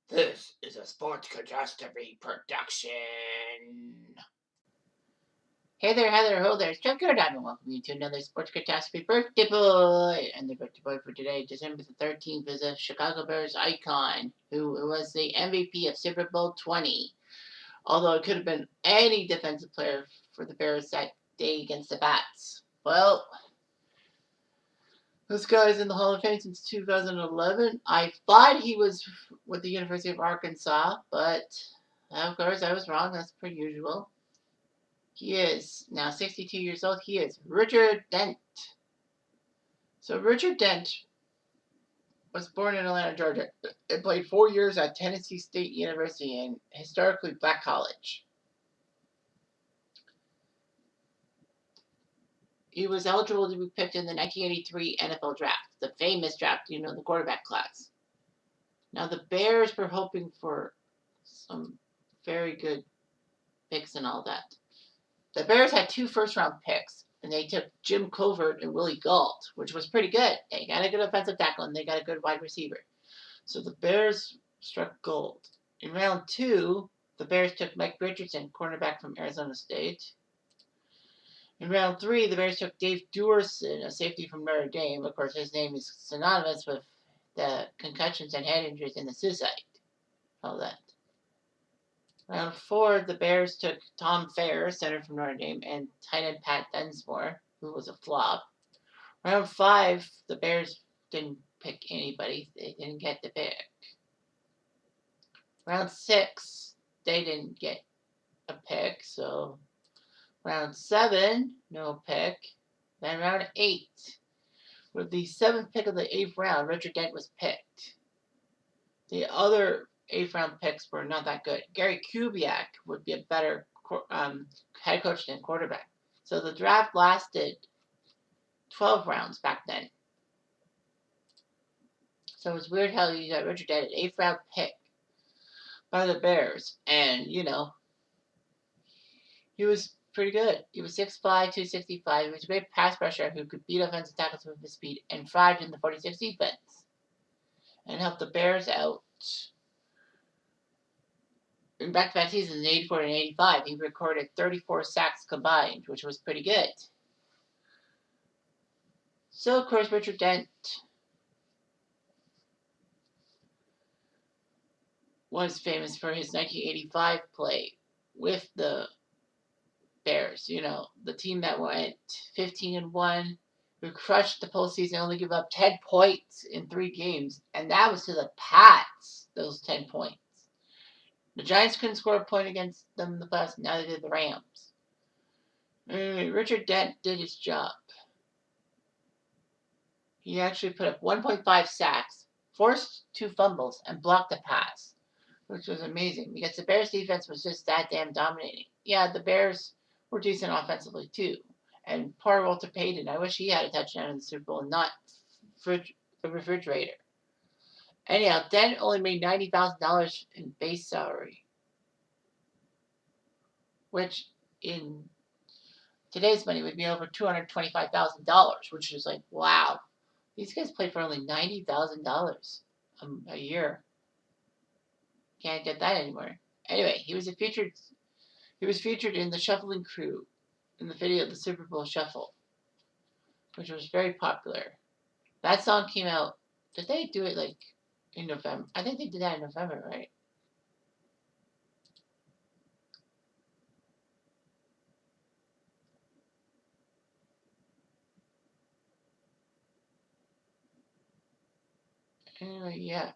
This is a Sports Catastrophe production. Hey there, ho there, it's Chuck Diamond, and welcome you to another Sports Catastrophe Birthday Boy. And the birthday boy for today, December the 13th, is a Chicago Bears icon who was the MVP of Super Bowl 20. Although it could have been any defensive player for the Bears that day against the Bats. Well, this guy's in the Hall of Fame since 2011. I thought he was with the University of Arkansas, but of course I was wrong. That's pretty usual. He is now 62 years old. He is Richard Dent. So Richard Dent was born in Atlanta, Georgia, and played 4 years at Tennessee State University, an historically black college. He was eligible to be picked in the 1983 NFL Draft, the famous draft, the quarterback class. Now, the Bears were hoping for some very good picks and all that. The Bears had 2 first-round picks, and they took Jim Covert and Willie Gault, which was pretty good. They got a good offensive tackle, and they got a good wide receiver. So the Bears struck gold. In round 2, the Bears took Mike Richardson, cornerback from Arizona State. In round 3, the Bears took Dave Duerson, a safety from Notre Dame. Of course, his name is synonymous with the concussions and head injuries and the suicide. All that. Round 4, the Bears took Tom Fair, center from Notre Dame, and tight end Pat Densmore, who was a flop. Round 5, the Bears didn't pick anybody. They didn't get the pick. Round 6, they didn't get a pick, so round 7, no pick. Then round 8, with the 7th pick of the 8th round, Richard Dent was picked. The other 8th round picks were not that good. Gary Kubiak would be a better head coach than quarterback. So the draft lasted 12 rounds back then. So it's weird how you got Richard Dent, an 8th round pick by the Bears. And, he was pretty good. He was 6'5", 265. He was a great pass rusher who could beat offensive tackles with his speed and thrived in the 46 defense. And helped the Bears out in back-to-back seasons in 84 and 85, he recorded 34 sacks combined, which was pretty good. So, of course, Richard Dent was famous for his 1985 play with the Bears. The team that went 15-1, who crushed the postseason, only give up 10 points in 3 games, and that was to the Pats, those 10 points. The Giants couldn't score a point against them in the playoffs. Now they did the Rams. Richard Dent did his job. He actually put up 1.5 sacks, forced 2 fumbles, and blocked a pass, which was amazing because the Bears' defense was just that damn dominating. Yeah, the Bears were decent offensively too. And poor Walter Payton, I wish he had a touchdown in the Super Bowl and not the refrigerator. Anyhow, Dent only made $90,000 in base salary, which in today's money would be over $225,000, which is like, wow. These guys play for only $90,000 a year. Can't get that anymore. Anyway, he was featured in the Shuffling Crew in the video of the Super Bowl Shuffle, which was very popular. That song came out. Did they do it like in November? I think they did that in November, right? Anyway, yeah.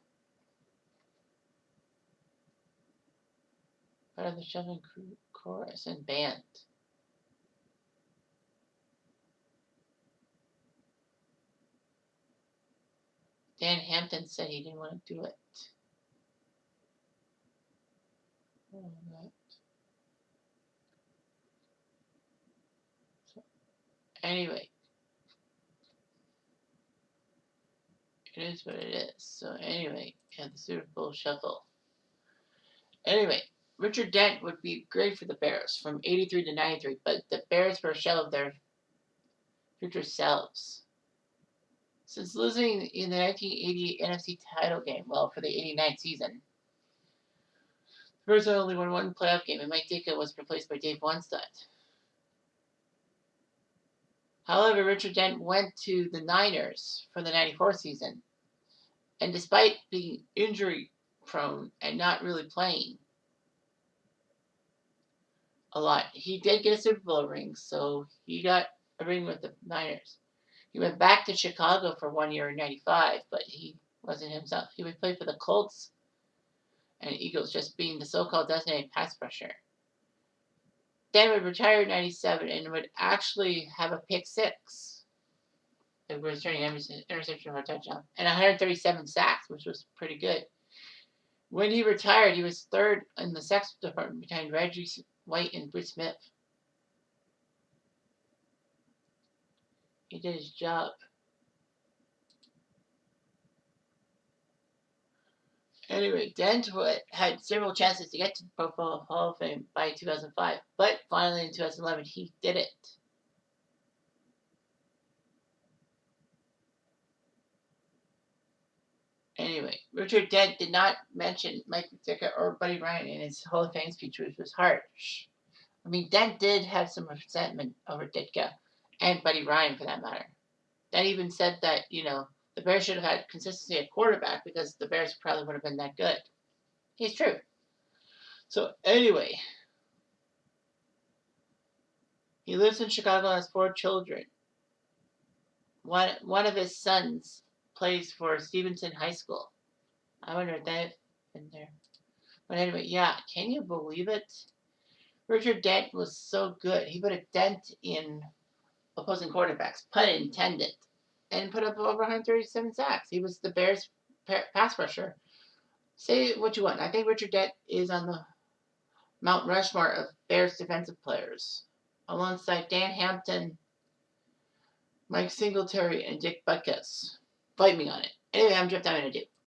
Part of the Shuffling Crew chorus and band. Dan Hampton said he didn't want to do it. So, anyway, it is what it is. So anyway, yeah, the Super Bowl Shuffle. Anyway, Richard Dent would be great for the Bears from 83 to 93, but the Bears were a shell of their future selves. Since losing in the 1988 NFC title game, well, for the 89 season, Bears only won one playoff game, and Mike Ditka was replaced by Dave Wannstedt. However, Richard Dent went to the Niners for the '94 season, and despite being injury prone and not really playing a lot, he did get a Super Bowl ring, so he got a ring with the Niners. He went back to Chicago for 1 year in '95, but he wasn't himself. He would play for the Colts and Eagles, just being the so-called designated pass rusher. Then would retire in '97 and would actually have a pick six. It was returning interception for a touchdown and 137 sacks, which was pretty good. When he retired, he was third in the sacks department behind Reggie White and Britt Smith. He did his job. Anyway, Dent had several chances to get to the Pro Football Hall of Fame by 2005, but finally in 2011 he did it. Anyway, Richard Dent did not mention Mike Ditka or Buddy Ryan in his Hall of Fame speech, which was harsh. I mean, Dent did have some resentment over Ditka and Buddy Ryan for that matter. Dent even said that, the Bears should have had consistency at quarterback because the Bears probably would have been that good. He's true. So anyway, he lives in Chicago and has 4 children. One of his sons plays for Stevenson High School. I wonder if they've been there. But anyway, yeah, can you believe it? Richard Dent was so good. He put a dent in opposing quarterbacks, pun intended, and put up over 137 sacks. He was the Bears' pass rusher. Say what you want. I think Richard Dent is on the Mount Rushmore of Bears defensive players, alongside Dan Hampton, Mike Singletary, and Dick Butkus. Fight me on it. Anyway, I'm Jeff Diamond.